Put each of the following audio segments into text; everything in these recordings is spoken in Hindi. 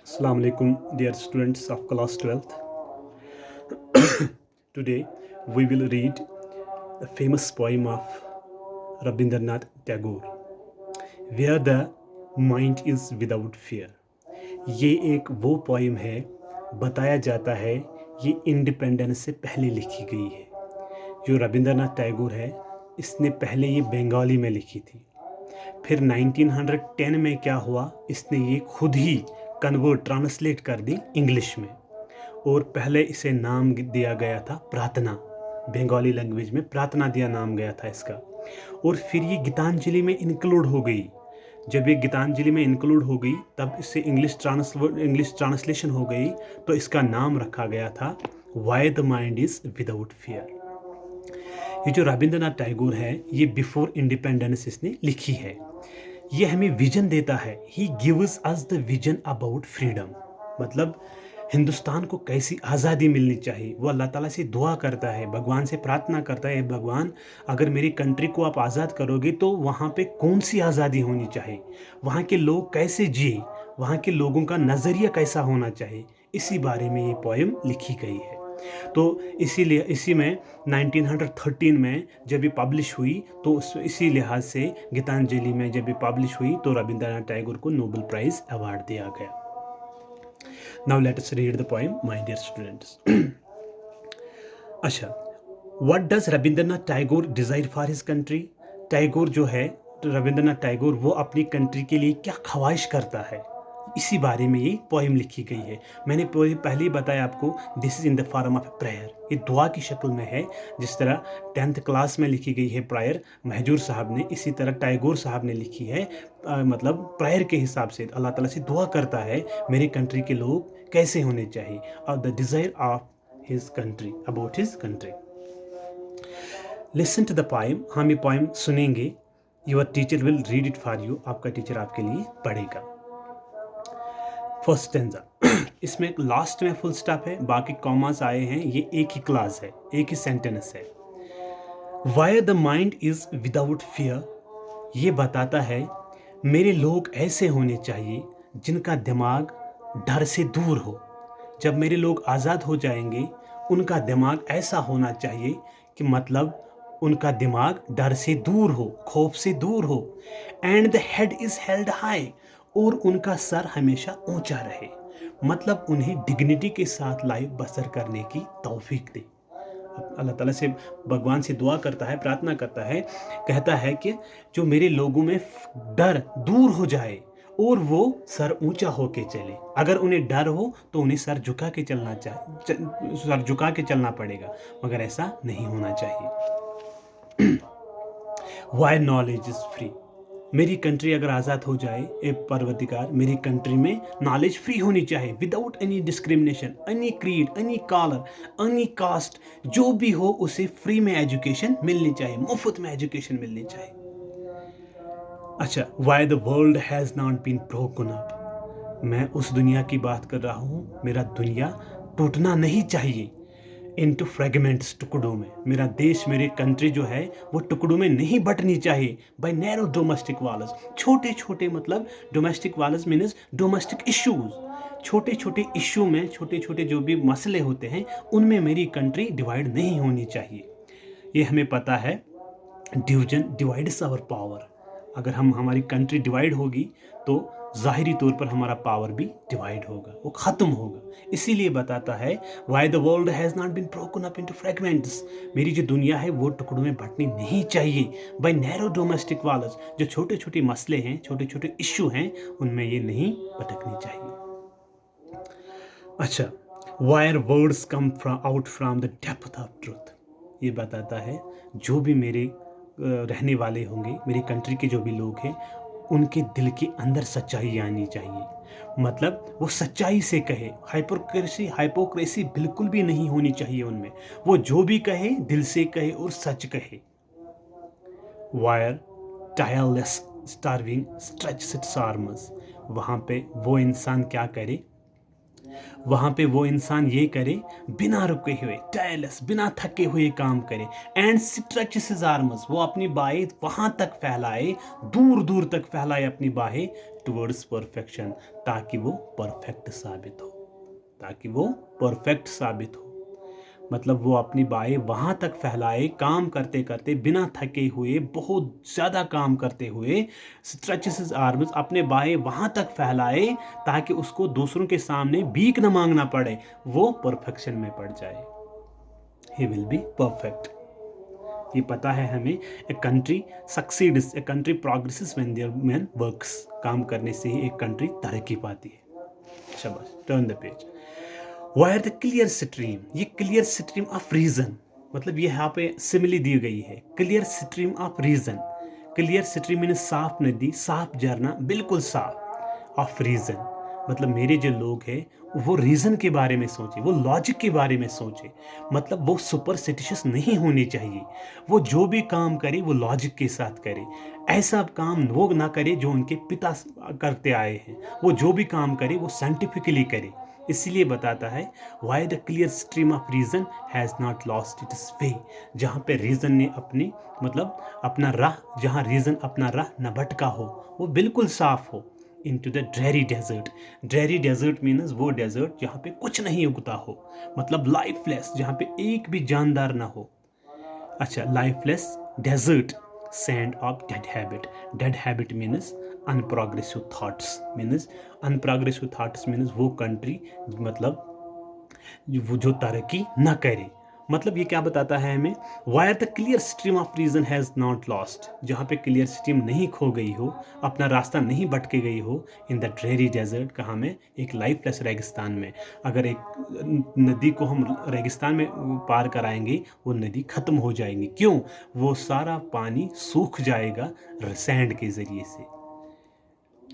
Assalamu alaikum, dear students of class 12th. Today we will read a famous poem of Rabindranath Tagore, Where the Mind is Without Fear. ये एक वो पोएम है, बताया जाता है ये इंडिपेंडेंस से पहले लिखी गई है। जो रविंद्रनाथ टैगोर है, इसने पहले ये बंगाली में लिखी थी। फिर 1910 में क्या हुआ, इसने ये खुद ही ट्रांसलेट कर दी इंग्लिश में। और पहले इसे नाम दिया गया था प्रार्थना, बंगाली लैंग्वेज में प्रार्थना दिया नाम गया था इसका। और फिर ये गीतांजलि में इंक्लूड हो गई। जब ये गीतांजलि में इंक्लूड हो गई तब इससे इंग्लिश ट्रांसलेशन हो गई, तो इसका नाम रखा गया था Y the mind is without fear. ये जो रविंद्रनाथ टैगोर है, ये बिफोर इंडिपेंडेंस इसने लिखी है। ये हमें विजन देता है, he gives us the vision about freedom. मतलब हिंदुस्तान को कैसी आज़ादी मिलनी चाहिए, वो अल्लाह ताला से दुआ करता है, भगवान से प्रार्थना करता है, भगवान अगर मेरी कंट्री को आप आज़ाद करोगे तो वहाँ पे कौन सी आज़ादी होनी चाहिए, वहाँ के लोग कैसे जिए, वहाँ के लोगों का नज़रिया कैसा होना चाहिए, इसी बारे में ये पोएम लिखी गई है। तो इसीलिए इसी में 1913 में जब ये पब्लिश हुई, तो इसी लिहाज से गीतांजलि में जब ये पब्लिश हुई तो रविंद्रनाथ टैगोर को नोबेल प्राइज़ अवार्ड दिया गया। Now let us read the poem, my dear students. अच्छा, what does Rabindranath Tagore desire for his country? Tagore जो है, रविंद्रनाथ टैगोर वो अपनी कंट्री के लिए क्या ख्वाहिश करता है, इसी बारे में ये पोएम लिखी गई है। मैंने पहले ही बताया आपको, this is in the form of prayer, ये दुआ की शक्ल में है। जिस तरह 10th क्लास में लिखी गई है प्रेयर महजूर साहब ने, इसी तरह टैगोर साहब ने लिखी है। मतलब प्रेयर के हिसाब से अल्लाह ताला से दुआ करता है मेरी कंट्री के लोग कैसे होने चाहिए, और the desire of his country, about his country. Listen to the poem, हम ये पोएम सुनेंगे। Your teacher will read it for you, आपका टीचर आपके लिए पढ़ेगा। फर्स्ट स्टेंजा, इसमें लास्ट में फुल स्टॉप है, बाकी कॉमास आए हैं, ये एक ही क्लास है, एक ही सेंटेंस है। Why the mind is without fear, ये बताता है मेरे लोग ऐसे होने चाहिए जिनका दिमाग डर से दूर हो। जब मेरे लोग आज़ाद हो जाएंगे, उनका दिमाग ऐसा होना चाहिए कि मतलब उनका दिमाग डर से दूर हो, खौफ से दूर हो। And the head is held high, और उनका सर हमेशा ऊंचा रहे। मतलब उन्हें डिग्निटी के साथ लाइफ बसर करने की तौफीक दे। अल्लाह ताला से भगवान से दुआ करता है, प्रार्थना करता है, कहता है कि जो मेरे लोगों में डर दूर हो जाए और वो सर ऊंचा होके चले। अगर उन्हें डर हो तो उन्हें सर झुका के सर झुका के चलना पड़ेगा, मगर ऐसा नहीं होना चाहिए। वाई नॉलेज इज फ्री, मेरी कंट्री अगर आज़ाद हो जाए, ए परवतिकार, मेरी कंट्री में नॉलेज फ्री होनी चाहिए, without any discrimination, any creed, any colour, any caste, जो भी हो उसे फ्री में एजुकेशन मिलनी चाहिए, मुफ्त में एजुकेशन मिलनी चाहिए। अच्छा, why the world has not been broken up, मैं उस दुनिया की बात कर रहा हूँ, मेरा दुनिया टूटना नहीं चाहिए। इनटू फ्रेगमेंट्स, टुकड़ों में, मेरा देश, मेरी कंट्री जो है वो टुकड़ों में नहीं बटनी चाहिए। बाय नैरो डोमेस्टिक वालस, छोटे छोटे, मतलब domestic Wallace means domestic issues, छोटे छोटे इश्यू में, छोटे छोटे जो भी मसले होते हैं उनमें मेरी कंट्री डिवाइड नहीं होनी चाहिए। ये हमें पता है, डिवीजन डिवाइड्स आवर पावर। अगर हमारी कंट्री डिवाइड होगी तो ज़ाहिरी तौर पर हमारा पावर भी डिवाइड होगा, वो ख़त्म होगा। इसीलिए बताता है why the world has not been broken up into fragments, मेरी जो दुनिया है वो टुकड़ों में बंटनी नहीं चाहिए। बाय नैरो डोमेस्टिक वालस, जो छोटे छोटे मसले हैं, छोटे छोटे इश्यू हैं, उनमें ये नहीं भटकनी चाहिए। अच्छा, wire words come out from the depth of truth, ये बताता है जो भी मेरे रहने वाले होंगे, मेरी कंट्री के जो भी लोग हैं, उनके दिल के अंदर सच्चाई आनी चाहिए। मतलब वो सच्चाई से कहे, हाइपोक्रेसी बिल्कुल भी नहीं होनी चाहिए उनमें। वो जो भी कहे दिल से कहे और सच कहे। Wire tireless starving stretch it's arms, वहाँ पे वो इंसान क्या करे, वहाँ पे वो इंसान ये करे, बिना रुके हुए, टायरलेस, बिना थके हुए काम करे। एंड स्ट्रेच हिज आर्म्स, वो अपनी बाहें वहाँ तक फैलाए, दूर दूर तक फैलाए अपनी बाहें, टुवर्ड्स परफेक्शन, ताकि वो परफेक्ट साबित हो, ताकि वो परफेक्ट साबित हो। मतलब वो अपनी बाहें वहाँ तक फैलाए, काम करते करते बिना थके हुए, बहुत ज़्यादा काम करते हुए, स्ट्रेचेस हिज आर्म्स, अपने बाहें वहाँ तक फैलाए ताकि उसको दूसरों के सामने भीख न मांगना पड़े, वो परफेक्शन में पड़ जाए। He will be perfect. ये पता है हमें, a country succeeds, a country progresses when their man works. काम करने से ही एक कंट्री तरक्की पाती है। शाबाश, turn the page. Where the clear stream, ये क्लियर स्ट्रीम ऑफ रीजन, मतलब ये यहाँ पे सिमिली दी गई है, clear stream of reason. Clear stream mean साफ नदी, साफ झरना, बिल्कुल साफ। ऑफ रीजन मतलब मेरे जो लोग हैं वो रीजन के बारे में सोचे, वो लॉजिक के बारे में सोचे, मतलब वो सुपरस्टिशियस नहीं होने चाहिए। वो जो भी काम करे वो लॉजिक के साथ करे, ऐसा काम वो ना करे जो उनके पिता करते आए हैं। वो जो भी काम करे वो साइंटिफिकली करे। इसलिए बताता है why the clear stream of reason has not lost its way, जहाँ पे रीजन ने अपनी मतलब अपना राह, जहाँ रीजन अपना राह न भटका हो, वो बिल्कुल साफ हो। Into the dreary desert, dreary desert means वो डेजर्ट जहाँ पे कुछ नहीं उगता हो, मतलब लाइफलेस, जहाँ पे एक भी जानदार ना हो। अच्छा, lifeless desert, sand of dead habit. Dead habit means unprogressive thoughts, means unprogressive thoughts means वो कंट्री मतलब वो जो तरक्की न करे। मतलब ये क्या बताता है हमें, where the clear stream of reason has not lost, जहाँ पे क्लियर स्ट्रीम नहीं खो गई हो, अपना रास्ता नहीं भटके गई हो, इन द ड्रेरी डेजर्ट, कहाँ में, एक लाइफलेस रेगिस्तान में। अगर एक नदी को हम रेगिस्तान में पार कराएंगे, वो नदी ख़त्म हो जाएंगी। क्यों? वो सारा पानी सूख जाएगा सैंड के ज़रिए से।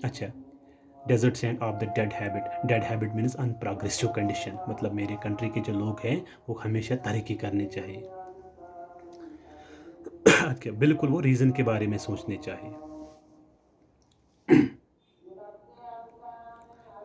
अच्छा, desert sand of the dead habit, dead habit means unprogressive condition, मतलब मेरे कंट्री के जो लोग हैं वो हमेशा तरक्की करनी चाहिए। अच्छा, बिल्कुल वो रीजन के बारे में सोचने चाहिए।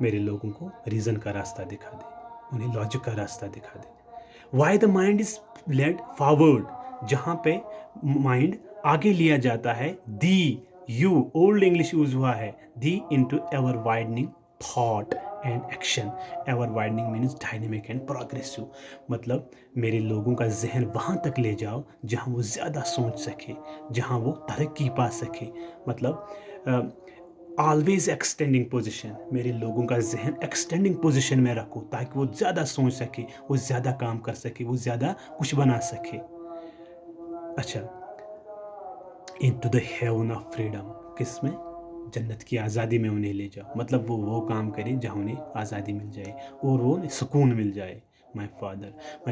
मेरे लोगों को रीजन का रास्ता दिखा दे, उन्हें लॉजिक का रास्ता दिखा दे। Why the mind is led forward, जहाँ पे माइंड आगे लिया जाता है, thee you, old English use हुआ है, thee into ever widening thought and action. Ever widening means dynamic and progressive, मतलब मेरे लोगों का जहन वहाँ तक ले जाओ जहाँ वो ज़्यादा सोच सके, जहाँ वो तरक्की पा सके। मतलब ऑलवेज एक्सटेंडिंग पोजिशन, मेरे लोगों का जहन एक्सटेंडिंग पोजिशन में रखो ताकि वो ज़्यादा सोच सके, वो ज़्यादा काम कर सके, वो ज़्यादा कुछ बना सके। अच्छा, into the haven of freedom, किसमें? जन्नत की आज़ादी में उन्हें ले जाओ, मतलब वो काम करें जहाँ उन्हें आज़ादी मिल जाए और वो सुकून मिल जाए। माई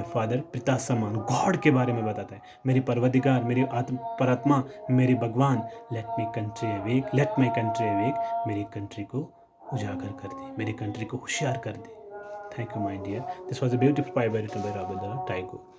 फादर, पिता समान, गॉड के बारे में बताता है, मेरे परवदिगार, मेरे परात्मा, मेरे भगवान, let my country awake, let my country awake, मेरी कंट्री को उजागर कर दे, मेरी कंट्री को होशियार कर दे। Thank you my dear, this was a beautiful pie by written by Robert Tagore.